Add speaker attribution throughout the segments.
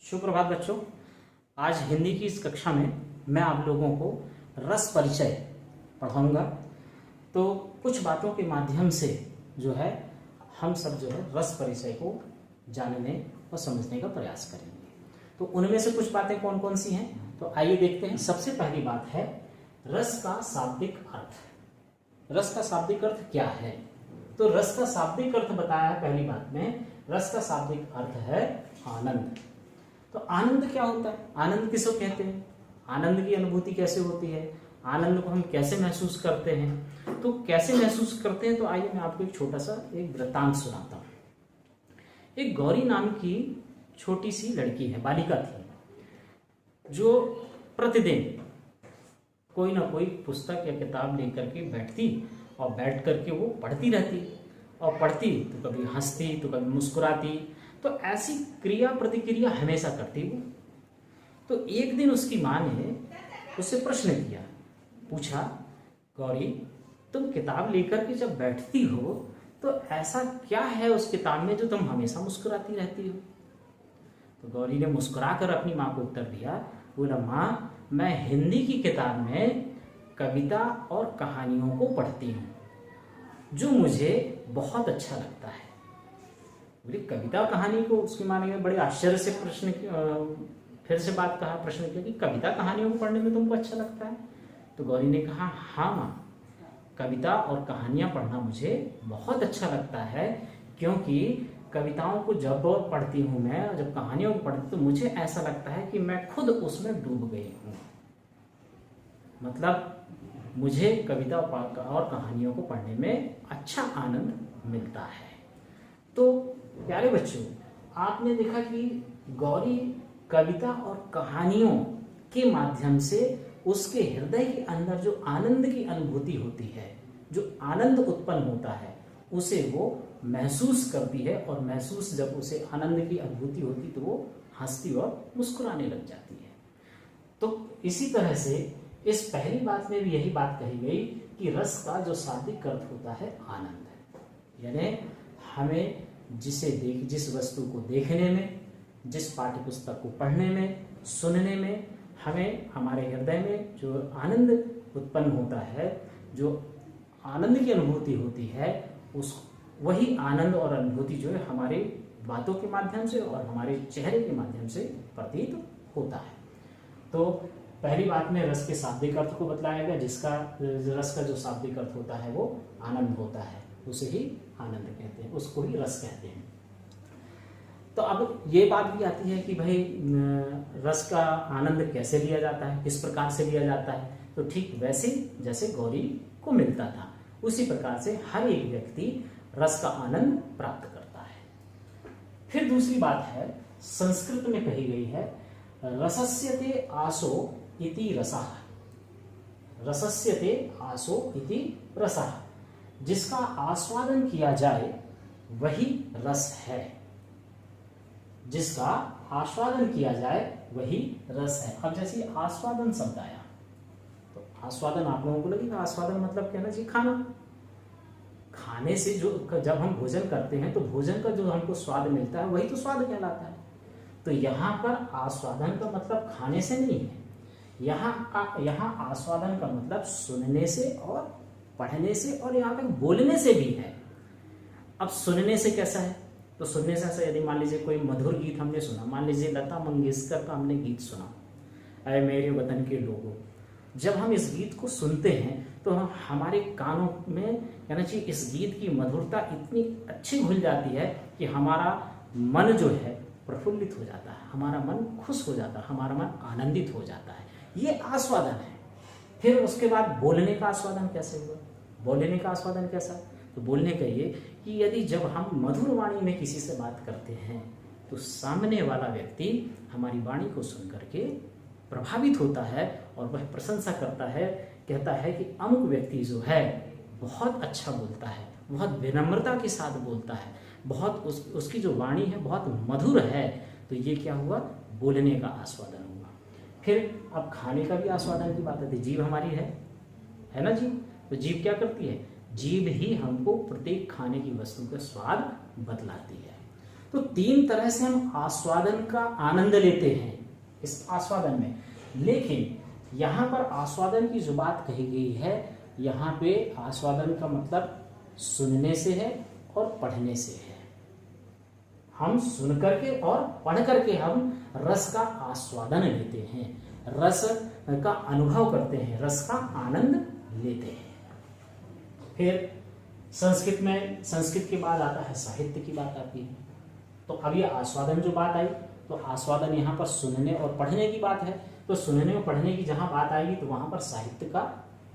Speaker 1: सुप्रभात बच्चों। आज हिंदी की इस कक्षा में मैं आप लोगों को रस परिचय पढ़ाऊंगा। तो कुछ बातों के माध्यम से जो है हम सब जो है रस परिचय को जानने और समझने का प्रयास करेंगे। तो उनमें से कुछ बातें कौन कौन सी हैं, तो आइए देखते हैं। सबसे पहली बात है रस का शाब्दिक अर्थ। रस का शाब्दिक अर्थ क्या है? तो रस का शाब्दिक अर्थ बताया है पहली बात में। रस का शाब्दिक अर्थ है आनंद। तो आनंद क्या होता है? आनंद किसको कहते हैं? आनंद की अनुभूति कैसे होती है? आनंद को हम कैसे महसूस करते हैं? तो कैसे महसूस करते हैं, तो आइए मैं आपको एक छोटा सा एक वृत्तांत सुनाता हूँ। एक गौरी नाम की छोटी सी लड़की है, बालिका थी, जो प्रतिदिन कोई ना कोई पुस्तक या किताब लेकर के बैठती और बैठ करके वो पढ़ती रहती और पढ़ती तो कभी हंसती तो कभी मुस्कुराती। तो ऐसी क्रिया प्रतिक्रिया हमेशा करती वो। तो एक दिन उसकी माँ ने उससे प्रश्न किया, पूछा, गौरी तुम किताब लेकर के जब बैठती हो तो ऐसा क्या है उस किताब में जो तुम हमेशा मुस्कुराती रहती हो? तो गौरी ने मुस्कुराकर अपनी माँ को उत्तर दिया, बोला, माँ मैं हिंदी की किताब में कविता और कहानियों को पढ़ती हूँ जो मुझे बहुत अच्छा लगता है। बोली कविता कहानी को? उसकी माँ ने बड़े आश्चर्य से फिर से बात कहा, प्रश्न किया कि कविता कहानियों को पढ़ने में तुमको अच्छा लगता है? तो गौरी ने कहा, हाँ माँ, कविता और कहानियाँ पढ़ना मुझे बहुत अच्छा लगता है, क्योंकि कविताओं को जब पढ़ती हूँ मैं और जब कहानियों को पढ़ती हूँ तो मुझे ऐसा लगता है कि मैं खुद उसमें डूब गई हूँ। मतलब मुझे कविता और कहानियों को पढ़ने में अच्छा आनंद मिलता है। तो प्यारे बच्चों, आपने देखा कि गौरी कविता और कहानियों के माध्यम से उसके हृदय के अंदर जो आनंद की अनुभूति होती है, जो आनंद उत्पन्न होता है, उसे वो महसूस करती है। और महसूस जब उसे आनंद की अनुभूति होती तो वो हंसती और मुस्कुराने लग जाती है। तो इसी तरह से इस पहली बात में भी यही बात कही गई कि रस का जो शाब्दिक अर्थ होता है आनंद है। यानी हमें जिस वस्तु को देखने में, जिस पाठ्य पुस्तक को पढ़ने में, सुनने में, हमें हमारे हृदय में जो आनंद उत्पन्न होता है, जो आनंद की अनुभूति होती है, वही आनंद और अनुभूति जो है हमारे बातों के माध्यम से और हमारे चेहरे के माध्यम से प्रतीत होता है। तो पहली बात में रस के शाब्दिक अर्थ को बतलाया गया, जिसका रस का जो शाब्दिक अर्थ होता है वो आनंद होता है, उसे ही आनंद कहते हैं, उसको ही रस कहते हैं। तो अब ये बात भी आती है कि भाई रस का आनंद कैसे लिया जाता है, किस प्रकार से लिया जाता है? तो ठीक वैसे जैसे गौरी को मिलता था उसी प्रकार से हर एक व्यक्ति रस का आनंद प्राप्त करता है। फिर दूसरी बात है, संस्कृत में कही गई है, रसस्यते आसो इति रसः। रसस्यते आसो इति रसः, जिसका आस्वादन किया जाए वही रस है। जिसका आस्वादन किया जाए वही रस है। अब जैसे आस्वादन शब्द आया, तो आस्वादन आप लोगों को लगेगा, आस्वादन मतलब कहना चाहिए खाना। खाने से जो जब हम भोजन करते हैं तो भोजन का जो हमको स्वाद मिलता है वही तो स्वाद कहलाता है। तो यहाँ पर आस्वादन का मतलब खाने से नहीं है, यहाँ आस्वादन का मतलब सुनने से और पढ़ने से और यहाँ तक बोलने से भी है। अब सुनने से कैसा है? तो सुनने से ऐसा, यदि मान लीजिए कोई मधुर गीत हमने सुना, मान लीजिए लता मंगेशकर का हमने गीत सुना, ऐ मेरे वतन के लोगों, जब हम इस गीत को सुनते हैं तो हमारे कानों में कहना चाहिए इस गीत की मधुरता इतनी अच्छी घुल जाती है कि हमारा मन जो है प्रफुल्लित हो जाता है, हमारा मन खुश हो जाता है, हमारा मन आनंदित हो जाता है। ये आस्वादन है। फिर उसके बाद बोलने का आस्वादन कैसे हुआ? बोलने का आस्वादन कैसा? तो बोलने का ये कि यदि जब हम मधुर वाणी में किसी से बात करते हैं तो सामने वाला व्यक्ति हमारी वाणी को सुन करके प्रभावित होता है और वह प्रशंसा करता है, कहता है कि अमुक व्यक्ति जो है बहुत अच्छा बोलता है, बहुत विनम्रता के साथ बोलता है, बहुत उसकी जो वाणी है बहुत मधुर है। तो ये क्या हुआ? बोलने का आस्वादन हुआ। फिर अब खाने का भी आस्वादन की बात आती है। जीभ हमारी है ना जीभ? तो जीभ क्या करती है? जीभ ही हमको प्रत्येक खाने की वस्तु का स्वाद बतलाती है। तो 3 तरह से हम आस्वादन का आनंद लेते हैं इस आस्वादन में। लेकिन यहाँ पर आस्वादन की जो बात कही गई है, यहाँ पे आस्वादन का मतलब सुनने से है और पढ़ने से है। हम सुन करके और पढ़ करके हम रस का आस्वादन लेते हैं, रस का अनुभव करते हैं, रस का आनंद लेते हैं। फिर संस्कृत के बाद आता है साहित्य की बात आती है। तो अब ये आस्वादन जो बात आई, तो आस्वादन यहाँ पर सुनने और पढ़ने की बात है। तो सुनने और पढ़ने की जहां बात आएगी तो वहां पर साहित्य का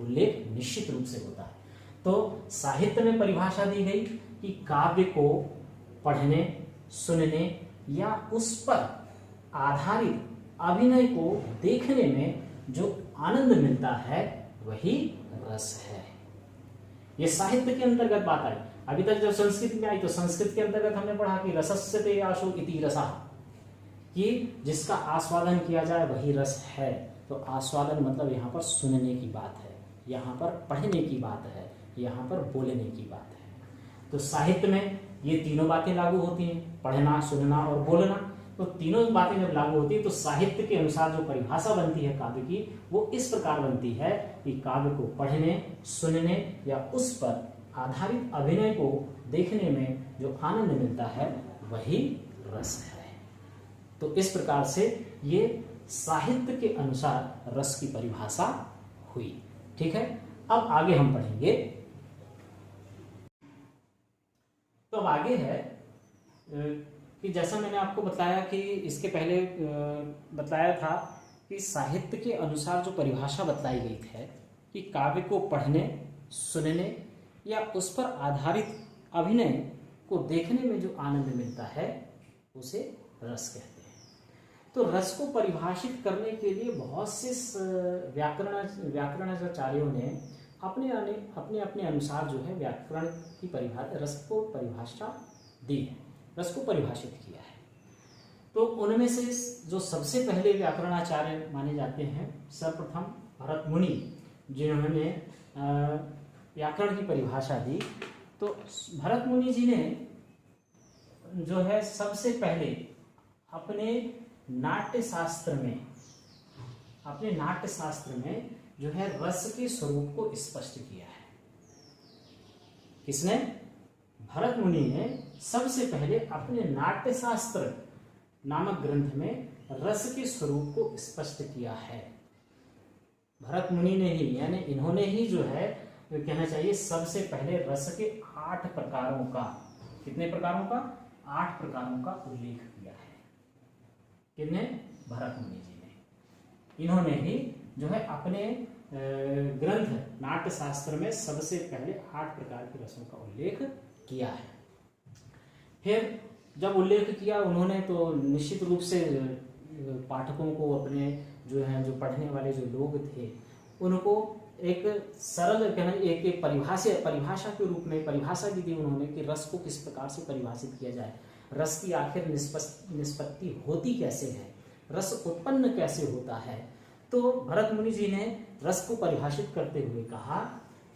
Speaker 1: उल्लेख निश्चित रूप से होता है। तो साहित्य में परिभाषा दी गई कि काव्य को पढ़ने, सुनने या उस पर आधारित अभिनय को देखने में जो आनंद मिलता है वही रस है। ये साहित्य के अंतर्गत बात आई। अभी तक जब संस्कृत में आई तो संस्कृत के अंतर्गत हमने पढ़ा कि रसस्य ते आशो इति रसः, कि जिसका आस्वादन किया जाए वही रस है। तो आस्वादन मतलब यहाँ पर सुनने की बात है, यहाँ पर पढ़ने की बात है, यहाँ पर बोलने की बात है। तो साहित्य में ये तीनों बातें लागू होती हैं, पढ़ना, सुनना और बोलना। तो तीनों बातें जब लागू होती है तो साहित्य के अनुसार जो परिभाषा बनती है काव्य की, वो इस प्रकार बनती है कि काव्य को पढ़ने, सुनने या उस पर आधारित अभिनय को देखने में जो आनंद मिलता है वही रस है। तो इस प्रकार से ये साहित्य के अनुसार रस की परिभाषा हुई। ठीक है, अब आगे हम पढ़ेंगे। तो अब आगे है कि जैसा मैंने आपको बताया कि इसके पहले बताया था कि साहित्य के अनुसार जो परिभाषा बतलाई गई है कि काव्य को पढ़ने, सुनने या उस पर आधारित अभिनय को देखने में जो आनंद मिलता है उसे रस कहते हैं। तो रस को परिभाषित करने के लिए बहुत से व्याकरणाचार्यों ने अपने अपने अनुसार जो है व्याकरण की रस को परिभाषा दी है, रस को परिभाषित किया है। तो उनमें से जो सबसे पहले व्याकरणाचार्य माने जाते हैं, सर्वप्रथम भरत मुनि, जिन्होंने व्याकरण की परिभाषा दी। तो भरत मुनि जी ने जो है सबसे पहले अपने नाट्य शास्त्र में जो है रस के स्वरूप को स्पष्ट किया है। किसने? भरत मुनि ने सबसे पहले अपने नाट्य शास्त्र नामक ग्रंथ में रस के स्वरूप को स्पष्ट किया है। भरत मुनि ने ही, यानी इन्होंने ही जो है कहना चाहिए सबसे पहले रस के 8 प्रकारों का, कितने प्रकारों का? 8 प्रकारों का उल्लेख किया है। किसने? भरत मुनि जी ने। इन्होंने ही जो है अपने ग्रंथ नाट्य शास्त्र में सबसे पहले 8 प्रकार के रसों का उल्लेख किया है। फिर जब उल्लेख किया उन्होंने तो निश्चित रूप से पाठकों को, अपने जो पढ़ने वाले जो लोग थे, उनको एक सरल एक परिभाषा के रूप में परिभाषा की दी उन्होंने कि रस को किस प्रकार से परिभाषित किया जाए, रस की आखिर निष्पत्ति होती कैसे है, रस उत्पन्न कैसे होता है। तो भरत मुनि जी ने रस को परिभाषित करते हुए कहा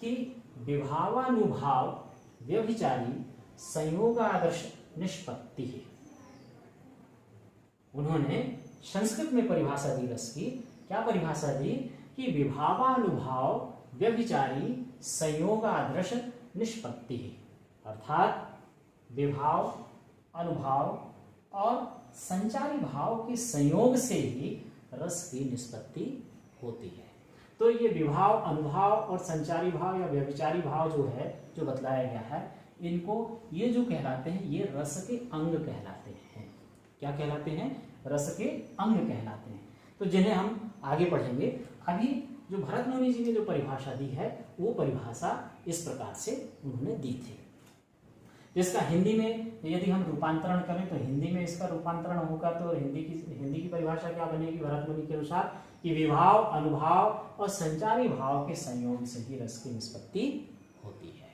Speaker 1: कि विभावानुभाव व्यभिचारी संयोगादर्श निष्पत्ति है। उन्होंने संस्कृत में परिभाषा दी रस की। क्या परिभाषा दी? कि विभावानुभाव व्यभिचारी संयोगादर्श निष्पत्ति है, अर्थात विभाव, अनुभाव और संचारी भाव के संयोग से ही रस की निष्पत्ति होती है। तो ये विभाव, अनुभाव और संचारी भाव या व्यभिचारी भाव जो है, जो बतलाया गया है, इनको ये जो कहलाते हैं, ये रस के अंग कहलाते हैं। क्या कहलाते हैं? रस के अंग कहलाते हैं। तो जिन्हें हम आगे पढ़ेंगे। अभी जो भरत मुनि जी ने जो परिभाषा दी है, वो परिभाषा इस प्रकार से उन्होंने दी थी, जिसका हिंदी में यदि हम रूपांतरण करें तो हिंदी में इसका रूपांतरण होगा तो हिंदी की परिभाषा क्या बनेगी भरत मुनि के अनुसार? कि विभाव, अनुभाव और संचारी भाव के संयोग से ही रस की निष्पत्ति होती है।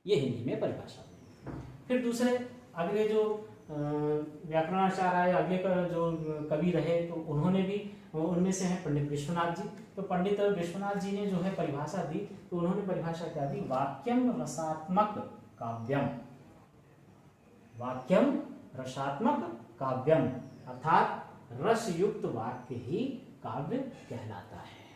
Speaker 1: ये हिंदी में परिभाषा बनेगी। फिर दूसरे अगले जो व्याकरणाचार्य आए, अगले जो कवि रहे, तो उन्होंने भी, उनमें से हैं पंडित विश्वनाथ जी। तो पंडित विश्वनाथ जी ने जो है परिभाषा दी, तो उन्होंने परिभाषा क्या दी? वाक्यम रसात्मक काव्यम। वाक्यम रसात्मक काव्यम, अर्थात रस युक्त वाक्य ही काव्य कहलाता है।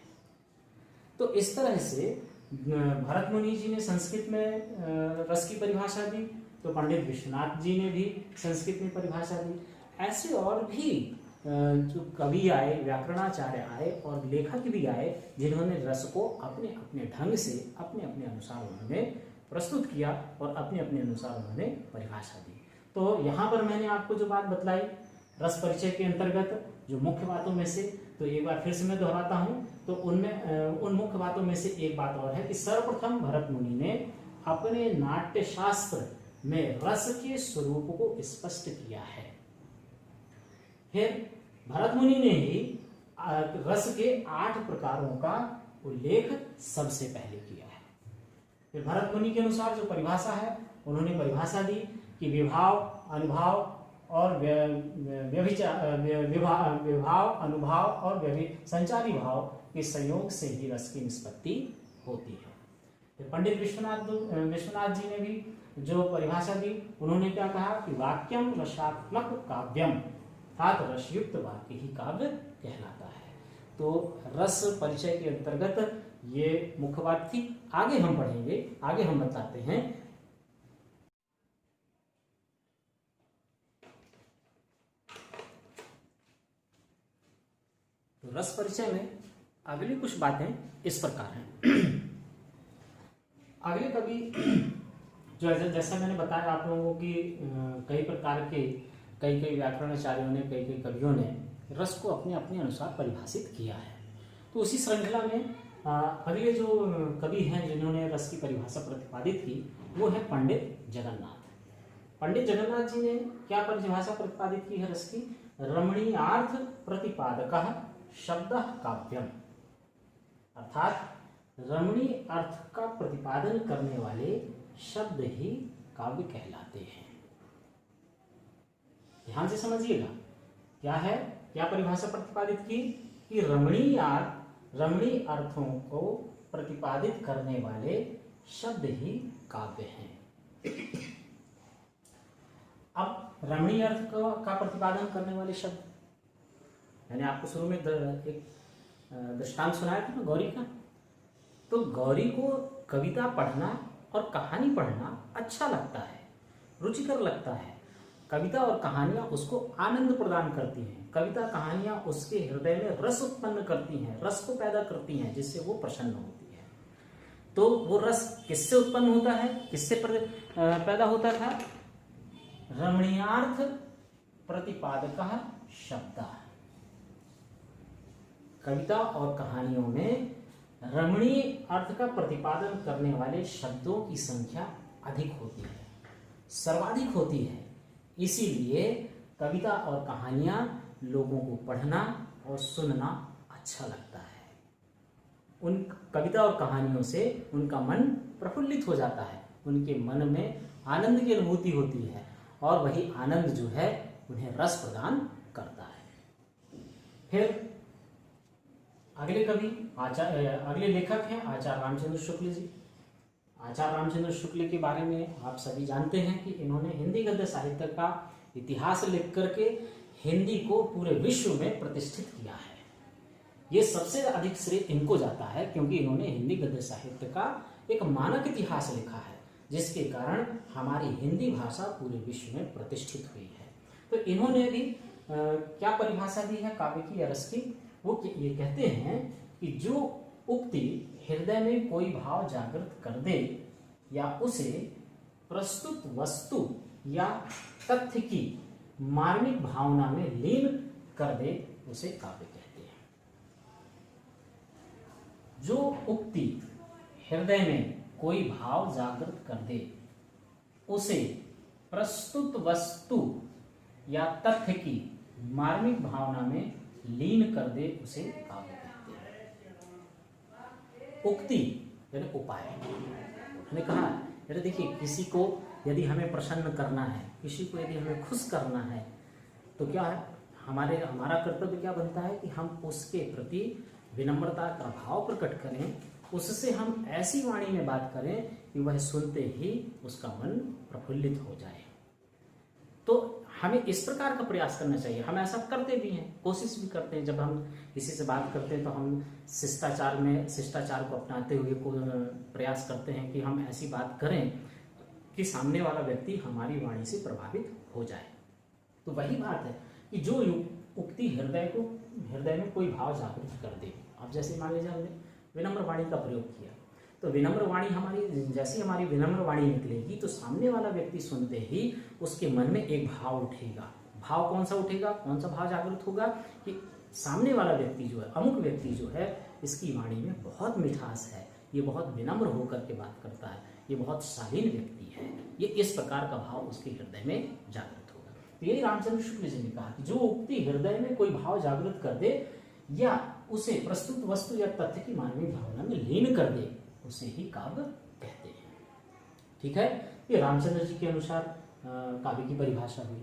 Speaker 1: तो इस तरह से भरत मुनि जी ने संस्कृत में रस की परिभाषा दी, तो पंडित विश्वनाथ जी ने भी संस्कृत में परिभाषा दी। ऐसे और भी जो कवि आए, व्याकरणाचार्य आए और लेखक भी आए, जिन्होंने रस को अपने अपने ढंग से अपने अपने अनुसार उन्होंने प्रस्तुत किया और अपने अपने अनुसार उन्होंने परिभाषा दी। तो यहाँ पर मैंने आपको जो बात बतलाई रस परिचय के अंतर्गत जो मुख्य बातों में से, तो एक बार फिर से मैं दोहराता हूँ, तो उनमें उन मुख्य बातों में से एक बात और है कि सर्वप्रथम भरत मुनि ने अपने नाट्य शास्त्र में रस के स्वरूप को स्पष्ट किया है। फिर भरत मुनि ने ही रस के 8 प्रकारों का उल्लेख सबसे पहले किया है। फिर भरत मुनि के अनुसार जो परिभाषा है, उन्होंने परिभाषा दी कि विभाव, अनुभाव और विभाव, अनुभाव और संचारी भाव के संयोग से ही रस की निष्पत्ति होती है। फिर पंडित विश्वनाथ जी ने भी जो परिभाषा दी, उन्होंने क्या कहा कि वाक्यम रसात्मक काव्यम, अर्थात रसयुक्त वाक्य ही काव्य कहलाता है। तो रस परिचय के अंतर्गत ये मुख्य बात थी। आगे हम पढ़ेंगे, आगे हम बताते हैं तो रस परिचय में अगली कुछ बातें इस प्रकार हैं। अगले कवि जो जैसा मैंने बताया आप लोगों की कई प्रकार के कई व्याकरणाचार्यों ने, कई कवियों ने रस को अपने अपने अनुसार परिभाषित किया है। तो उसी श्रृंखला में अगले जो कवि हैं जिन्होंने रस की परिभाषा प्रतिपादित की, वो है पंडित जगन्नाथ। पंडित जगन्नाथ जी ने क्या परिभाषा प्रतिपादित की है रस की? रमणीयार्थ प्रतिपादकः शब्दः काव्यम, अर्थात रमणीय अर्थ का प्रतिपादन करने वाले शब्द ही काव्य कहलाते हैं। ध्यान से समझिएगा, क्या है, क्या परिभाषा प्रतिपादित की कि रमणीय अर्थों को प्रतिपादित करने वाले शब्द ही काव्य हैं। अब रमणीय अर्थ का प्रतिपादन करने वाले शब्द, मैंने आपको शुरू में एक दृष्टांत सुनाया था ना गौरी का। तो गौरी को कविता पढ़ना और कहानी पढ़ना अच्छा लगता है, रुचिकर लगता है। कविता और कहानियां उसको आनंद प्रदान करती हैं। कविता कहानियां उसके हृदय में रस उत्पन्न करती हैं, रस को पैदा करती हैं, जिससे वो प्रसन्न होती है। तो वो रस किससे उत्पन्न होता है, किससे पैदा होता था? रमणीयार्थ प्रतिपादकः शब्दः। कविता और कहानियों में रमणीय अर्थ का प्रतिपादन करने वाले शब्दों की संख्या अधिक होती है, सर्वाधिक होती है। इसीलिए कविता और कहानियां लोगों को पढ़ना और सुनना अच्छा लगता है। उन कविता और कहानियों से उनका मन प्रफुल्लित हो जाता है, उनके मन में आनंद की अनुभूति होती है और वही आनंद जो है उन्हें रस प्रदान करता है। फिर अगले कवि अगले लेखक हैं आचार्य रामचंद्र शुक्ल जी। आचार्य रामचंद्र शुक्ल के बारे में आप सभी जानते हैं कि इन्होंने हिंदी गद्य साहित्य का इतिहास लिख करके हिंदी को पूरे विश्व में प्रतिष्ठित किया है। ये सबसे अधिक श्रेय इनको जाता है, क्योंकि इन्होंने हिंदी गद्य साहित्य का एक मानक इतिहास लिखा है, जिसके कारण हमारी हिंदी भाषा पूरे विश्व में प्रतिष्ठित हुई है। तो इन्होंने भी क्या परिभाषा दी है काव्य की या रस की? वो ये कहते हैं कि जो उक्ति हृदय में कोई भाव जागृत कर दे या उसे प्रस्तुत वस्तु या तथ्य की मार्मिक भावना में लीन कर दे, उसे काव्य कहते हैं। जो उक्ति हृदय में कोई भाव जागृत कर दे, उसे प्रस्तुत वस्तु या तथ्य की मार्मिक भावना में लीन कर दे, उसे काव्य कहते हैं। उक्ति यानी उपाय। हमने कहा यानी देखिए, किसी को यदि हमें प्रसन्न करना है, किसी को यदि हमें खुश करना है, तो क्या है, हमारा कर्तव्य क्या बनता है कि हम उसके प्रति विनम्रता का भाव प्रकट करें, उससे हम ऐसी वाणी में बात करें कि वह सुनते ही उसका मन प्रफुल्लित हो जाए। तो हमें इस प्रकार का प्रयास करना चाहिए। हम ऐसा करते भी हैं, कोशिश भी करते हैं। जब हम किसी से बात करते हैं तो हम शिष्टाचार को अपनाते हुए प्रयास करते हैं कि हम ऐसी बात करें कि सामने वाला व्यक्ति हमारी वाणी से प्रभावित हो जाए। तो वही बात है कि जो उक्ति हृदय में कोई भाव जागृत कर दे। अब जैसे मान लीजिए हमने विनम्र वाणी का प्रयोग किया, तो विनम्र वाणी हमारी विनम्र वाणी निकलेगी तो सामने वाला व्यक्ति सुनते ही उसके मन में एक भाव उठेगा। भाव कौन सा उठेगा, कौन सा भाव जागृत होगा कि सामने वाला व्यक्ति जो है, अमुक व्यक्ति जो है, इसकी वाणी में बहुत मिठास है, ये बहुत विनम्र होकर के बात करता है, ये बहुत शालीन व्यक्ति है, ये इस प्रकार का भाव उसके हृदय में जागृत होगा। तो यही रामचंद्र शुक्ल जी ने कहा कि जो उक्ति हृदय में कोई भाव जागृत कर दे या उसे प्रस्तुत वस्तु या तथ्य की मानवीय भावना में लीन कर दे, उसे ही काव्य कहते हैं। ठीक है, ये रामचंद्र जी के अनुसार काव्य की परिभाषा हुई।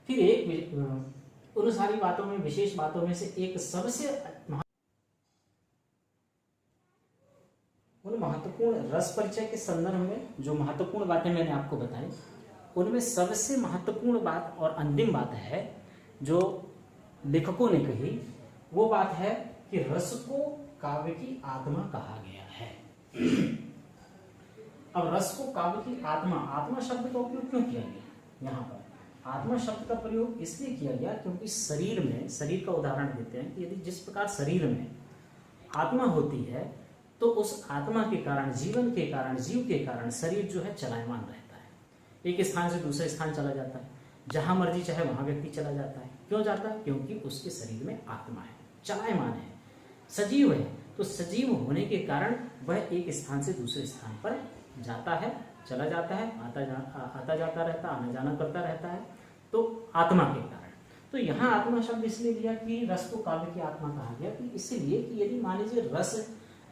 Speaker 1: फिर एक उन सारी बातों में, विशेष बातों में से एक सबसे उन महत्वपूर्ण रस परिचय के संदर्भ में जो महत्वपूर्ण बातें मैंने आपको बताई, उनमें सबसे महत्वपूर्ण बात और अंतिम बात है जो लेखकों ने कही, वो बात है कि रस को काव्य की आत्मा कहा गया है। अब रस को काव्य की आत्मा शब्द का उपयोग क्यों किया गया? यहाँ पर आत्मा शब्द का प्रयोग इसलिए किया गया क्योंकि शरीर का उदाहरण देते हैं कि यदि जिस प्रकार शरीर में आत्मा होती है तो उस आत्मा के कारण, जीव के कारण शरीर जो है चलायमान रहता है, एक स्थान से दूसरे स्थान चला जाता है, जहां मर्जी चाहे वहां व्यक्ति चला जाता है। क्यों जाता है? क्योंकि उसके शरीर में आत्मा है, चलायमान है, सजीव है। तो सजीव होने के कारण वह एक स्थान से दूसरे स्थान पर जाता है, चला जाता है, आता जाता रहता, आना जाना करता रहता है, तो आत्मा के कारण। तो यहाँ आत्मा शब्द इसलिए दिया कि रस को काव्य की आत्मा कहा गया कि इसलिए कि यदि मान लीजिए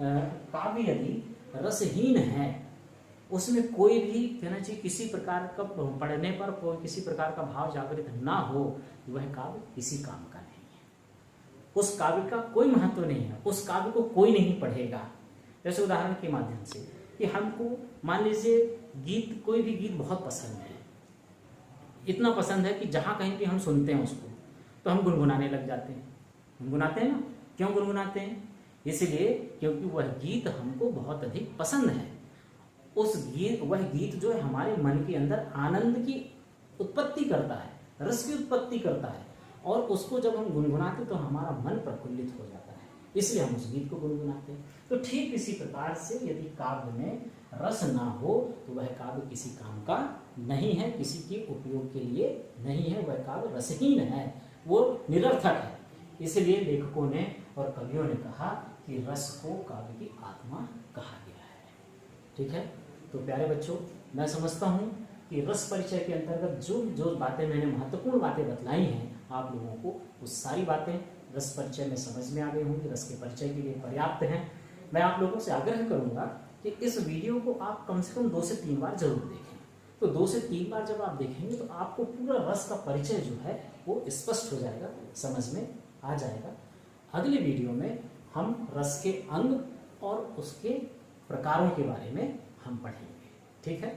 Speaker 1: काव्य यदि रसहीन है, उसमें कोई भी कहना चाहिए किसी प्रकार का पढ़ने पर कोई किसी प्रकार का भाव जागृत ना हो, वह काव्य किसी काम का नहीं है, उस काव्य का कोई महत्व नहीं है, उस काव्य को कोई नहीं पढ़ेगा। जैसे उदाहरण के माध्यम से कि हमको मान लीजिए कोई भी गीत बहुत पसंद है, इतना पसंद है कि जहां कहीं भी हम सुनते हैं उसको तो हम गुनगुनाने लग जाते हैं। गुनगुनाते हैं ना, क्यों गुनगुनाते हैं? इसलिए क्योंकि वह गीत हमको बहुत अधिक पसंद है। वह गीत जो है हमारे मन के अंदर आनंद की उत्पत्ति करता है, रस की उत्पत्ति करता है, और उसको जब हम गुनगुनाते तो हमारा मन प्रफुल्लित हो जाता है, इसलिए हम उस गीत को गुनगुनाते हैं। तो ठीक इसी प्रकार से यदि काव्य में रस ना हो तो वह काव्य किसी काम का नहीं है, किसी के उपयोग के लिए नहीं है, वह काव्य रसहीन है, वो निरर्थक है। इसलिए लेखकों ने और कवियों ने कहा कि रस को काव्य की आत्मा कहा गया है। ठीक है, तो प्यारे बच्चों, मैं समझता हूँ कि रस परिचय के अंतर्गत जो बातें मैंने महत्वपूर्ण बातें बतलाई हैं, आप लोगों को वो सारी बातें रस परिचय में समझ में आ गई होंगी, रस के परिचय के लिए पर्याप्त हैं। मैं आप लोगों से आग्रह करूंगा कि इस वीडियो को आप कम से कम 2 से 3 बार जरूर देखें। तो 2 से 3 बार जब आप देखेंगे तो आपको पूरा रस का परिचय जो है वो स्पष्ट हो जाएगा, समझ में आ जाएगा। अगले वीडियो में हम रस के अंग और उसके प्रकारों के बारे में हम पढ़ेंगे। ठीक है।